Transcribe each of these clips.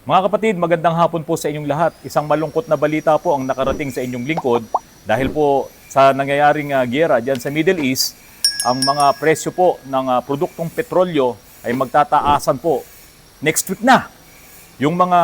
Mga kapatid, magandang hapon po sa inyong lahat. Isang malungkot na balita po ang nakarating sa inyong lingkod dahil po sa nangyayaring giyera dyan sa Middle East, ang mga presyo po ng produktong petrolyo ay magtataasan po next week na. Yung mga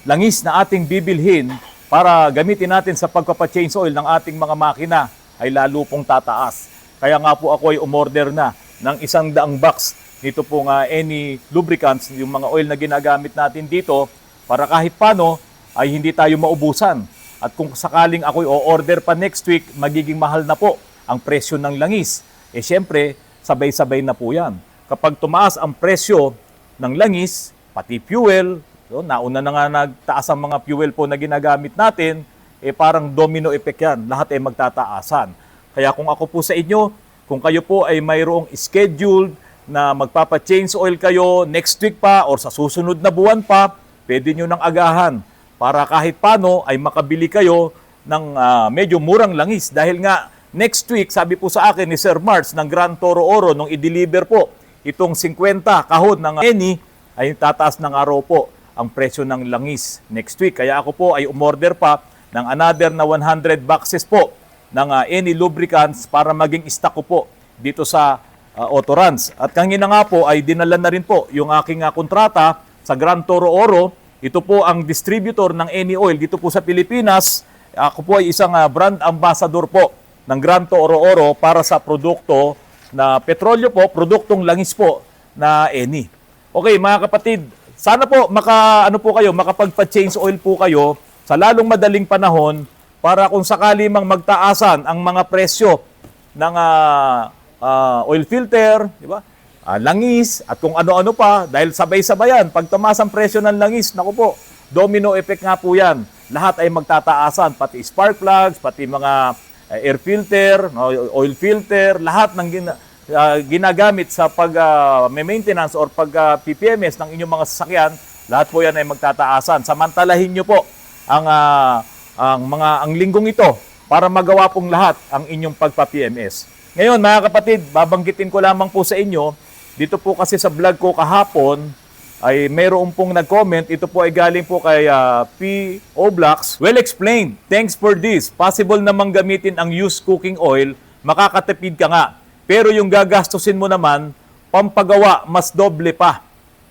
langis na ating bibilhin para gamitin natin sa pagpapa-change oil ng ating mga makina ay lalo pong tataas. Kaya nga po ako ay umorder na ng 100 box nito pong any lubricants, yung mga oil na ginagamit natin dito, para kahit paano ay hindi tayo maubusan. At kung sakaling ako'y o-order pa next week, magiging mahal na po ang presyo ng langis. Eh syempre, sabay-sabay na po yan. Kapag tumaas ang presyo ng langis, pati fuel, so, nauna na nga nagtaas ang mga fuel po na ginagamit natin, eh parang domino effect yan. Lahat ay magtataasan. Kaya kung ako po sa inyo, kung kayo po ay mayroong scheduled na magpapa-change oil kayo next week pa or sa susunod na buwan pa, pwede nyo nang agahan para kahit paano ay makabili kayo ng medyo murang langis. Dahil nga next week, sabi po sa akin ni Sir Marz ng Grand Toro Oro, nung i-deliver po itong 50 kahon ng Eni, ay tataas ng araw po ang presyo ng langis next week. Kaya ako po ay umorder pa ng another na 100 boxes po ng Eni lubricants para maging stock ko po dito sa Autorans. At kanina nga po ay dinala na rin po yung aking kontrata sa Grand Toro Oro. Ito po ang distributor ng Eni Oil dito po sa Pilipinas. Ako po ay isang brand ambassador po ng Grand Toro Oro para sa produkto na petrolyo po, produktong langis po na Eni. Okay, mga kapatid, sana po makapagpa-change oil po kayo sa lalong madaling panahon para kung sakali mang magtaasan ang mga presyo ng oil filter, di ba? Langis, at kung ano-ano pa, dahil sabay-sabayan. Pag tumaas ang presyo ng langis, naku po, domino effect nga po yan. Lahat ay magtataasan, pati spark plugs, pati mga air filter, oil filter, lahat ng ginagamit sa pag-maintenance or pag-PPMS ng inyong mga sasakyan, lahat po yan ay magtataasan. Samantalahin nyo po ang linggong ito para magawa pong lahat ang inyong pagpa-PMS. Ngayon, mga kapatid, babanggitin ko lamang po sa inyo, dito po kasi sa vlog ko kahapon, ay mayroon pong nag-comment. Ito po ay galing po kay P.O. Blocks. Well explained. Thanks for this. Possible namang gamitin ang used cooking oil, makakatipid ka nga. Pero yung gagastusin mo naman, pampagawa, mas doble pa.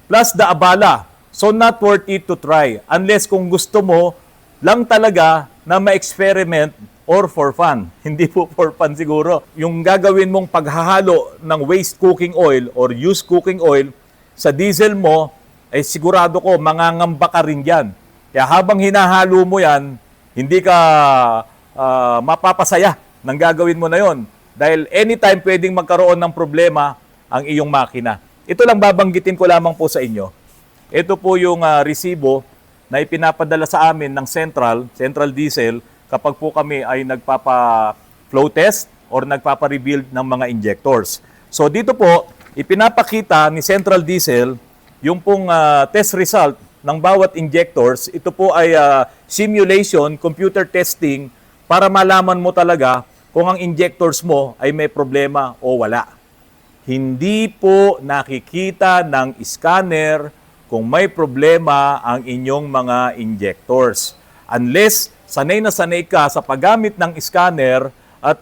Plus the abala. So not worth it to try. Unless kung gusto mo lang talaga na ma-experiment or for fun. Hindi po for fun siguro. Yung gagawin mong paghahalo ng waste cooking oil or used cooking oil sa diesel mo, ay sigurado ko mangangamba ka rin yan. Kaya habang hinahalo mo yan, hindi ka mapapasaya ng gagawin mo na yon. Dahil anytime pwedeng magkaroon ng problema ang iyong makina. Ito lang babanggitin ko lamang po sa inyo. Ito po yung resibo na ipinapadala sa amin ng Central Diesel kapag po kami ay nagpapa-flow test or nagpapa-rebuild ng mga injectors. So dito po, ipinapakita ni Central Diesel yung pong test result ng bawat injectors. Ito po ay simulation, computer testing para malaman mo talaga kung ang injectors mo ay may problema o wala. Hindi po nakikita ng scanner kung may problema ang inyong mga injectors. Unless sanay na sanay ka sa paggamit ng scanner at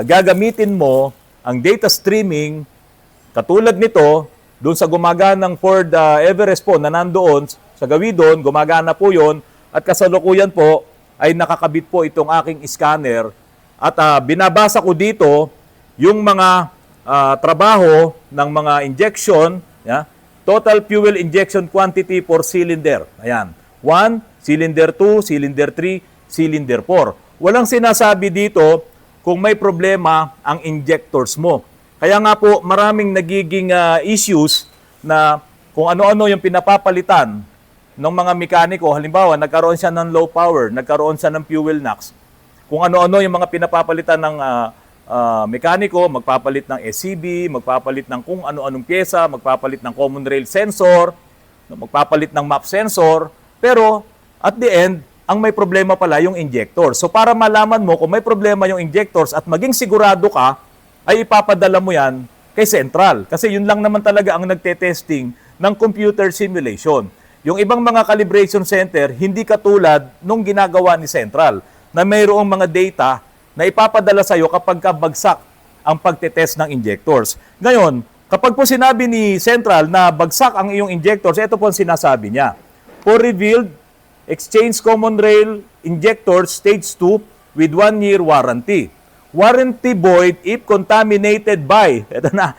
gagamitin mo ang data streaming katulad nito, doon sa gumaganang Ford Everest po na nandoon, sa Gawidon, gumagana po yon at kasalukuyan po ay nakakabit po itong aking scanner at binabasa ko dito yung mga trabaho ng mga injection, total fuel injection quantity for cylinder. Ayan, 1, cylinder 2, cylinder 3, cylinder 4. Walang sinasabi dito kung may problema ang injectors mo. Kaya nga po maraming nagiging issues na kung ano-ano yung pinapapalitan ng mga mekaniko. Halimbawa, nagkaroon siya ng low power, nagkaroon siya ng fuel NOx. Kung ano-ano yung mga pinapapalitan ng mekaniko, magpapalit ng SCB, magpapalit ng kung ano-anong pyesa, magpapalit ng common rail sensor, magpapalit ng map sensor. Pero at the end, ang may problema pala yung injector. So para malaman mo kung may problema yung injectors at maging sigurado ka, ay ipapadala mo yan kay Central. Kasi yun lang naman talaga ang nagte-testing ng computer simulation. Yung ibang mga calibration center, hindi katulad nung ginagawa ni Central na mayroong mga data na ipapadala sa iyo kapag bagsak ang pagtetest ng injectors. Ngayon, kapag po sinabi ni Central na bagsak ang iyong injectors, ito po ang sinasabi niya. For revealed, exchange common rail injectors stage 2 with 1-year warranty. Warranty void if contaminated by, ito na,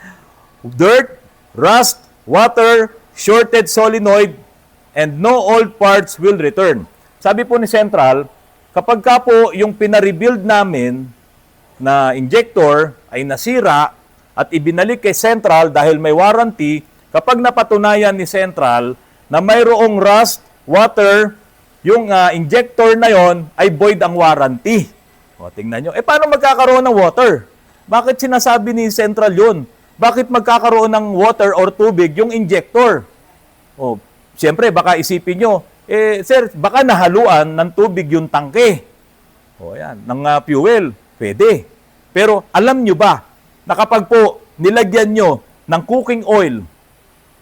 dirt, rust, water, shorted solenoid, and no old parts will return. Sabi po ni Central, kapag ka po yung pina-rebuild namin na injector ay nasira at ibinalik kay Central dahil may warranty, kapag napatunayan ni Central na mayroong rust, water, yung injector na yon ay void ang warranty. O, tingnan nyo. Paano magkakaroon ng water? Bakit sinasabi ni Central yun? Bakit magkakaroon ng water or tubig yung injector? O, siyempre, baka isipin nyo, sir, baka nahaluan ng tubig yung tangke. O, yan, ng fuel. Pwede. Pero alam nyo ba na kapag po nilagyan nyo ng cooking oil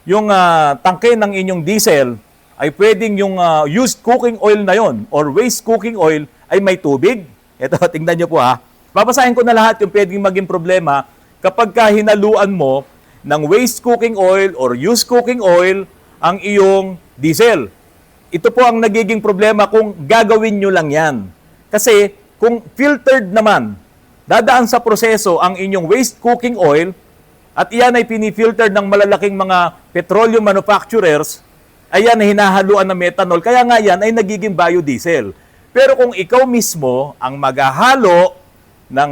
yung tangke ng inyong diesel, ay pwedeng yung used cooking oil na yon or waste cooking oil ay may tubig. Ito, tingnan nyo po ha. Babasahin ko na lahat yung pwedeng maging problema kapag hinaluan mo ng waste cooking oil or used cooking oil ang iyong diesel. Ito po ang nagiging problema kung gagawin nyo lang yan. Kasi kung filtered naman, dadaan sa proseso ang inyong waste cooking oil at iyan ay pinifilter ng malalaking mga petroleum manufacturers, ayan ay hinahaluan ng methanol, kaya nga yan ay nagiging biodiesel. Pero kung ikaw mismo ang maghahalo ng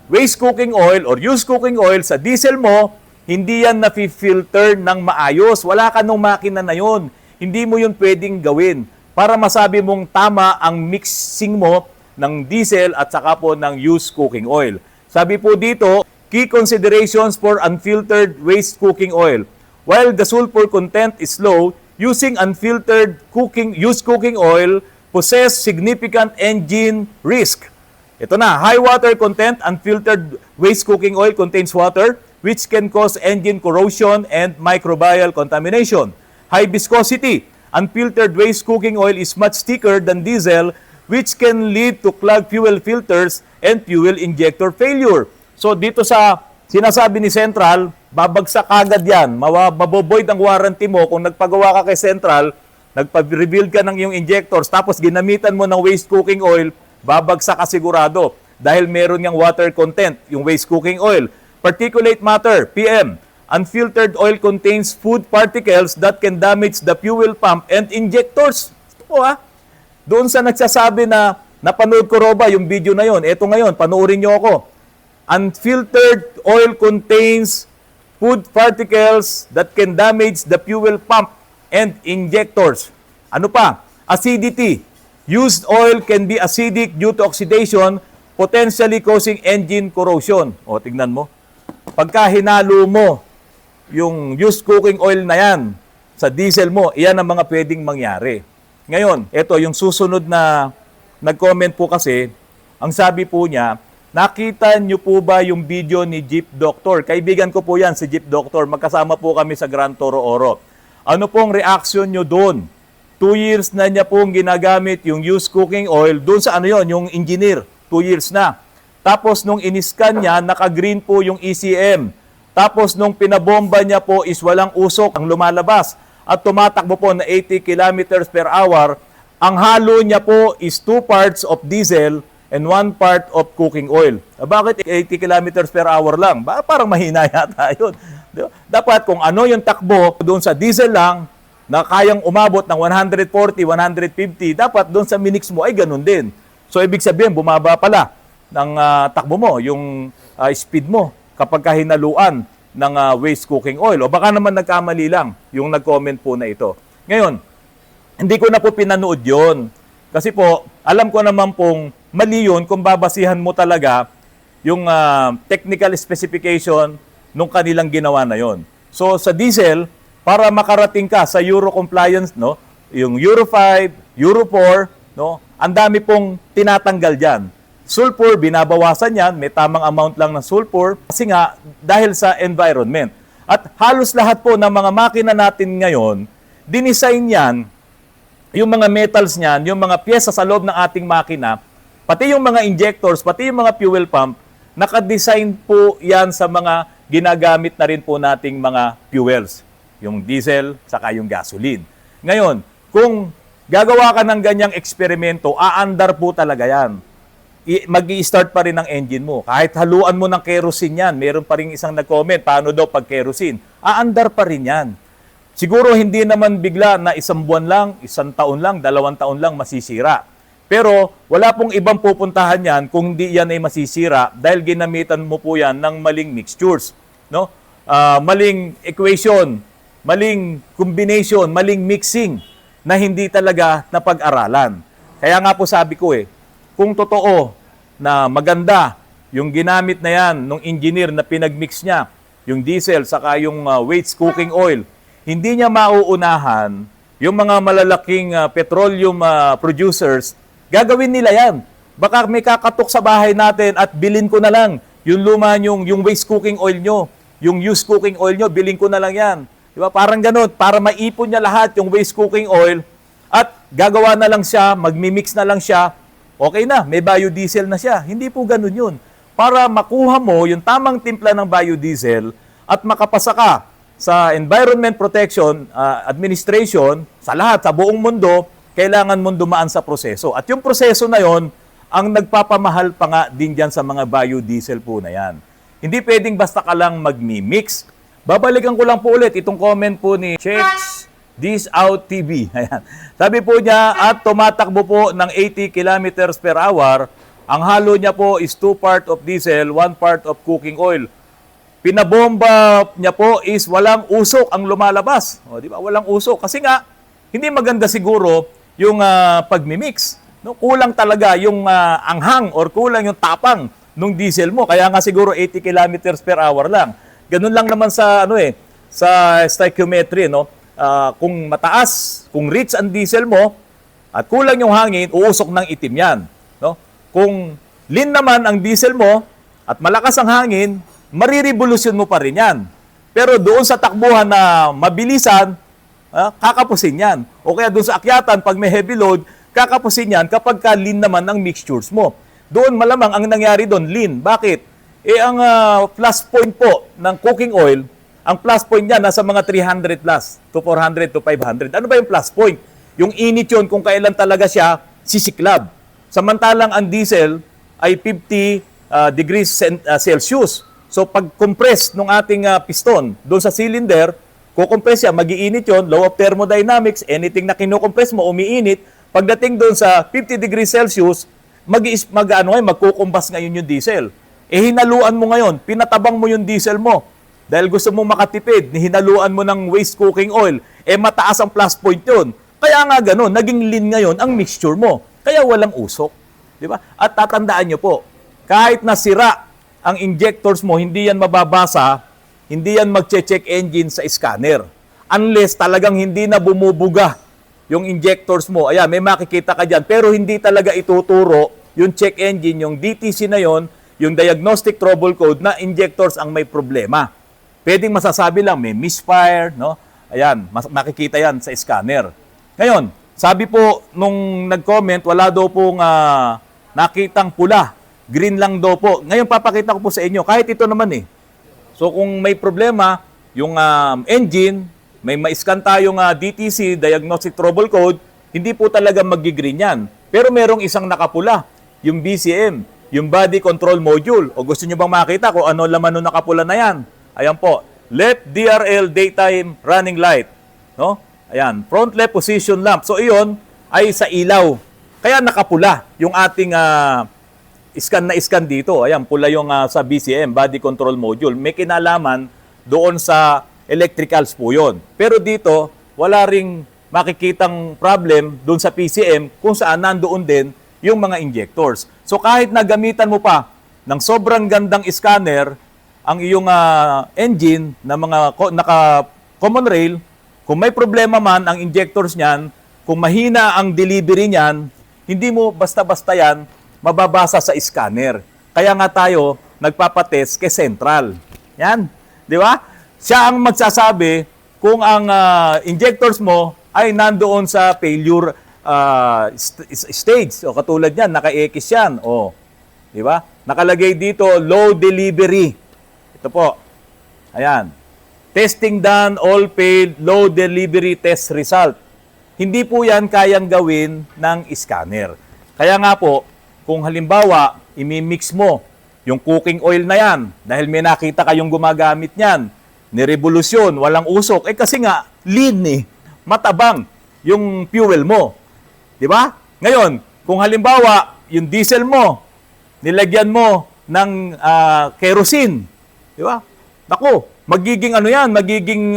waste cooking oil or used cooking oil sa diesel mo, hindi yan na-filter ng maayos. Wala ka nung makina na yun. Hindi mo yun pwedeng gawin para masabi mong tama ang mixing mo ng diesel at saka po ng used cooking oil. Sabi po dito, key considerations for unfiltered waste cooking oil. While the sulfur content is low, using unfiltered used cooking oil possess significant engine risk. Ito na, high water content, unfiltered waste cooking oil contains water which can cause engine corrosion and microbial contamination. High viscosity, unfiltered waste cooking oil is much thicker than diesel which can lead to clogged fuel filters and fuel injector failure. So dito sa sinasabi ni Central, babagsak agad yan. Maboboid ang warranty mo kung nagpagawa ka kay Central, nagpa-rebuild ka ng iyong injectors, tapos ginamitan mo ng waste cooking oil, babagsak ka sigurado. Dahil meron niyang water content, yung waste cooking oil. Particulate matter, PM. Unfiltered oil contains food particles that can damage the fuel pump and injectors. Ito po Doon sa nagsasabi na napanood ko Roba yung video na yon. Ito ngayon, panoorin niyo ako. Unfiltered oil contains food particles that can damage the fuel pump and injectors. Ano pa? Acidity. Used oil can be acidic due to oxidation, potentially causing engine corrosion. O, tignan mo. Pagka hinalo mo yung used cooking oil na yan sa diesel mo, iyan ang mga pwedeng mangyari. Ngayon, ito yung susunod na nag-comment po kasi, ang sabi po niya, nakita niyo po ba yung video ni Jeep Doctor? Kaibigan ko po yan, si Jeep Doctor. Magkasama po kami sa Grand Toro Oro. Ano pong reaction niyo doon? 2 years na niya pong ginagamit yung used cooking oil. Doon sa yung engineer. 2 years na. Tapos nung iniskan niya, naka-green po yung ECM. Tapos nung pinabomba niya po is walang usok ang lumalabas. At tumatakbo po na 80 kilometers per hour. Ang halo niya po is 2 parts of diesel and 1 part of cooking oil. Bakit 80 kilometers per hour lang? Parang mahina yata yun. Dapat kung ano yung takbo doon sa diesel lang na kayang umabot ng 140, 150, dapat doon sa minix mo ay ganun din. So ibig sabihin, bumaba pala ng takbo mo, yung speed mo kapag hinaluan ng waste cooking oil. O baka naman nagkamali lang yung nag-comment po na ito. Ngayon, hindi ko na po pinanood yun. Kasi po, alam ko naman pong mali yun kung babasihan mo talaga yung technical specification nung kanilang ginawa na yon. So sa diesel, para makarating ka sa Euro compliance, no, yung Euro 5, Euro 4, no, ang dami pong tinatanggal diyan. Sulfur, binabawasan yan, may tamang amount lang ng sulfur kasi nga dahil sa environment. At halos lahat po ng mga makina natin ngayon, Dinesign yan, yung mga metals niyan, yung mga pyesa sa loob ng ating makina, pati yung mga injectors, pati yung mga fuel pump, nakadesign po yan sa mga ginagamit na rin po nating mga fuels. Yung diesel, saka yung gasoline. Ngayon, kung gagawa ka ng ganyang eksperimento, aandar po talaga yan. Mag-i-start pa rin ang engine mo. Kahit haluan mo ng kerosene yan, meron pa rin isang nag-comment, paano daw pag kerosene? Aandar pa rin yan. Siguro hindi naman bigla na isang buwan lang, isang taon lang, 2 taon lang masisira. Pero wala pong ibang pupuntahan yan kung hindi yan ay masisira dahil ginamitan mo po yan ng maling mixtures. No? Maling equation, maling combination, maling mixing na hindi talaga napag-aralan. Kaya nga po sabi ko kung totoo na maganda yung ginamit na yan ng engineer na pinagmix niya, yung diesel saka yung waste cooking oil, hindi niya mauunahan yung mga malalaking petroleum producers, gagawin nila yan. Baka may kakatok sa bahay natin at bilin ko na lang yung luma yung waste cooking oil nyo, yung used cooking oil nyo, bilin ko na lang yan. Diba? Parang ganun, para maipon niya lahat yung waste cooking oil at gagawa na lang siya, magmimix na lang siya, okay na, may biodiesel na siya. Hindi po ganun yun. Para makuha mo yung tamang timpla ng biodiesel at makapasa ka sa Environment Protection Administration, sa lahat, sa buong mundo, kailangan mong dumaan sa proseso. At yung proseso na yon ang nagpapamahal pa nga din dyan sa mga biodiesel po na yan. Hindi pwedeng basta ka lang magmi-mix. Babalikan ko lang po ulit itong comment po ni Checks This Out TV. Ayan. Sabi po niya, at tumatakbo po ng 80 kilometers per hour, ang halo niya po is 2 part of diesel, 1 part of cooking oil. Pinabomba niya po is walang usok ang lumalabas. O, di ba? Walang usok. Kasi nga, hindi maganda siguro yung pagmimix. No? Kulang talaga yung anghang or kulang yung tapang ng diesel mo. Kaya nga siguro 80 kilometers per hour lang. Ganun lang naman sa sa stoichiometry, no? Kung mataas, kung rich ang diesel mo at kulang yung hangin, uusok ng itim yan. No? Kung lean naman ang diesel mo at malakas ang hangin, marirevolusyon mo pa rin yan. Pero doon sa takbuhan na mabilisan, kakapusin yan. O kaya doon sa akyatan, pag may heavy load, kakapusin yan kapag lean naman ang mixtures mo. Doon malamang ang nangyari doon, lean. Bakit? Ang plus point po ng cooking oil, ang plus point niya nasa mga 300 plus, to 400 to 500. Ano ba yung plus point? Yung init yun kung kailan talaga siya sisiklab. Samantalang ang diesel ay 50 degrees Celsius. So pag-compress ng ating piston doon sa cylinder, kukompress siya, mag-iinit yun, law of thermodynamics, anything na kinukompress mo, umiinit, pagdating doon sa 50 degrees Celsius, magkukumbas ngayon yung diesel. Hinaluan mo ngayon, pinatabang mo yung diesel mo, dahil gusto mong makatipid, hinaluan mo ng waste cooking oil, mataas ang plus point yun. Kaya nga ganun, naging lean ngayon ang mixture mo, kaya walang usok. Di ba? At tatandaan nyo po, kahit nasira ang injectors mo, hindi yan mababasa, hindi yan magche-check engine sa scanner. Unless talagang hindi na bumubuga yung injectors mo. Ayan, may makikita ka dyan. Pero hindi talaga ituturo yung check engine, yung DTC na yon, yung diagnostic trouble code na injectors ang may problema. Pwedeng masasabi lang, may misfire, no? Ayan, makikita yan sa scanner. Ngayon, sabi po nung nag-comment, wala daw pong nakitang pula. Green lang daw po. Ngayon papakita ko po sa inyo, kahit ito naman So kung may problema, yung engine, may ma-scan tayong DTC, Diagnostic Trouble Code, hindi po talaga mag-green yan. Pero merong isang nakapula, yung BCM, yung Body Control Module. O gusto nyo bang makita kung ano laman ng nakapula na yan? Ayan po, Left DRL Daytime Running Light. No? Ayan, Front Left Position Lamp. So iyon ay sa ilaw. Kaya nakapula yung ating scan na scan dito. Ayan, pula yung sa BCM, Body Control Module. May kinalaman doon sa electricals po yun. Pero dito, wala ring makikitang problem doon sa PCM kung saan nandoon din yung mga injectors. So kahit nagamitan mo pa ng sobrang gandang scanner ang iyong engine na mga naka-common rail, kung may problema man ang injectors niyan, kung mahina ang delivery niyan, hindi mo basta-basta yan mababasa sa scanner. Kaya nga tayo nagpapatest kay Central. Yan. Di ba? Siya ang magsasabi kung ang injectors mo ay nandoon sa failure stage. O katulad yan, naka-X yan. O, di ba? Nakalagay dito, low delivery. Ito po. Ayan. Testing done, all failed, low delivery test result. Hindi po yan kayang gawin ng scanner. Kaya nga po, kung halimbawa, imimix mo yung cooking oil na yan, dahil may nakita kayong gumagamit niyan, nirevolusyon, walang usok, kasi nga, lean matabang yung fuel mo. Di ba? Ngayon, kung halimbawa, yung diesel mo, nilagyan mo ng kerosene, di ba? Naku, magiging magiging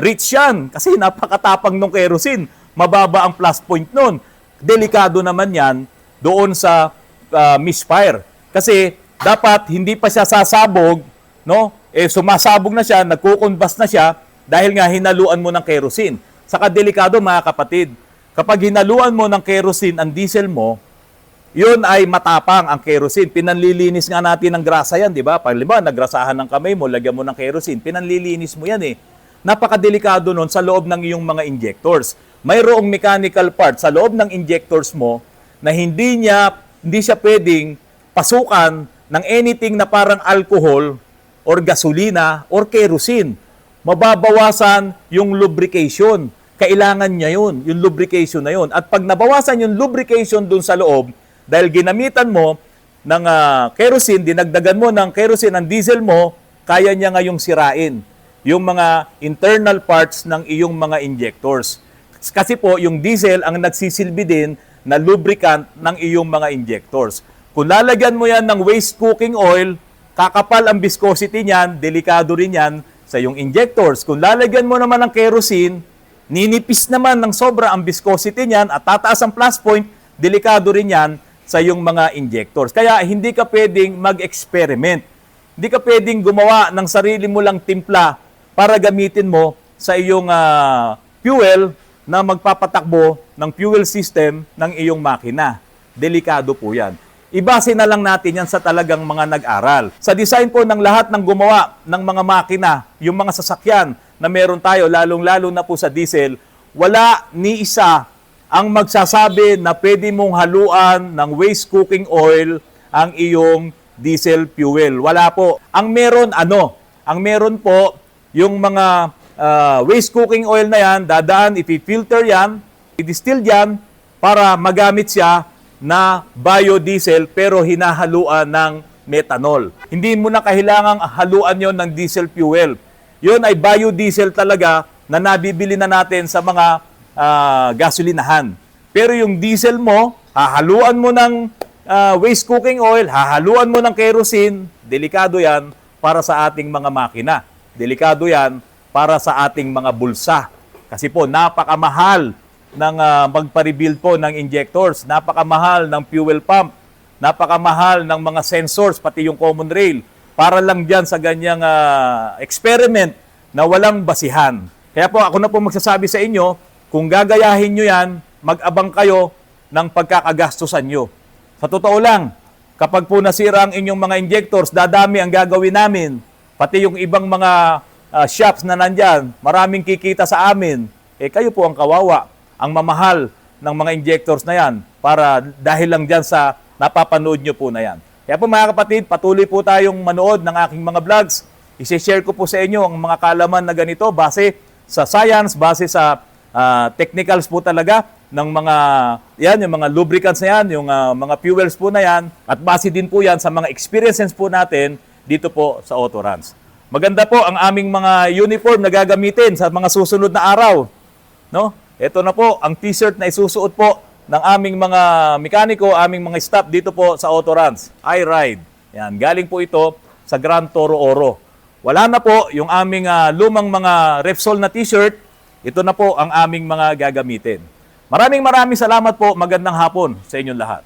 rich yan kasi napakatapang ng kerosene. Mababa ang plus point nun. Delikado naman yan doon sa misfire. Kasi dapat hindi pa siya sasabog, no? Sumasabog na siya, nagkukunbas na siya dahil nga hinaluan mo ng kerosene. Saka delikado mga kapatid. Kapag hinaluan mo ng kerosene ang diesel mo, yun ay matapang ang kerosene. Pinanlilinis nga natin ng grasa yan, di ba? Halimbawa, nagrasahan ng kamay mo, lagyan mo ng kerosene, pinanlilinis mo yan Napakadelikado nun sa loob ng iyong mga injectors. Mayroong mechanical part sa loob ng injectors mo na hindi siya pwedeng pasukan ng anything na parang alcohol or gasolina or kerosene. Mababawasan yung lubrication. Kailangan niya yun, yung lubrication na yun. At pag nabawasan yung lubrication dun sa loob, dahil ginamitan mo ng kerosene, dinagdagan mo ng kerosene ang diesel mo, kaya niya ngayong sirain yung mga internal parts ng iyong mga injectors. Kasi po, yung diesel ang nagsisilbi din na lubricant ng iyong mga injectors. Kung lalagyan mo yan ng waste cooking oil, kakapal ang viscosity niyan, delikado rin yan sa iyong injectors. Kung lalagyan mo naman ng kerosene, ninipis naman ng sobra ang viscosity niyan at tataas ang plus point, delikado rin yan sa iyong mga injectors. Kaya hindi ka pwedeng mag-experiment. Hindi ka pwedeng gumawa ng sarili mo lang timpla para gamitin mo sa iyong fuel na magpapatakbo ng fuel system ng iyong makina. Delikado po yan. Ibase na lang natin yan sa talagang mga nag-aral. Sa design po ng lahat ng gumawa ng mga makina, yung mga sasakyan na meron tayo, lalong-lalo na po sa diesel, wala ni isa ang magsasabi na pwede mong haluan ng waste cooking oil ang iyong diesel fuel. Wala po. Ang meron Ang meron po yung mga waste cooking oil na yan, dadaan, ipifilter yan, i-distill yan para magamit siya na biodiesel pero hinahaluan ng methanol. Hindi mo na kailangang haluan yon ng diesel fuel. Yon ay biodiesel talaga na nabibili na natin sa mga gasolinahan. Pero yung diesel mo, hahaluan mo ng waste cooking oil, hahaluan mo ng kerosene, delikado yan para sa ating mga makina. Delikado yan para sa ating mga bulsa. Kasi po, napakamahal ng magpa-rebuild po ng injectors, napakamahal ng fuel pump, napakamahal ng mga sensors, pati yung common rail, para lang dyan sa ganyang experiment na walang basihan. Kaya po, ako na po magsasabi sa inyo, kung gagayahin nyo yan, mag-abang kayo ng pagkakagastusan nyo. Sa totoo lang, kapag po nasira ang inyong mga injectors, dadami ang gagawin namin. Pati yung ibang mga shops na nandyan, maraming kikita sa amin. Kayo po ang kawawa, ang mamahal ng mga injectors na yan para dahil lang dyan sa napapanood nyo po na yan. Kaya po mga kapatid, patuloy po tayong manood ng aking mga vlogs. I-share ko po sa inyo ang mga kaalaman na ganito base sa science, base sa technicals po talaga ng mga yung mga lubricants na yan, yung mga fuels po na yan, at base din po yan sa mga experiences po natin dito po sa Autorans. Maganda po ang aming mga uniform na gagamitin sa mga susunod na araw. No? Ito na po ang t-shirt na isusuot po ng aming mga mekaniko, aming mga staff dito po sa Autorans. I Ride. Yan, galing po ito sa Grand Toro Oro. Wala na po yung aming lumang mga Repsol na t-shirt. Ito na po ang aming mga gagamitin. Maraming salamat po. Magandang hapon sa inyong lahat.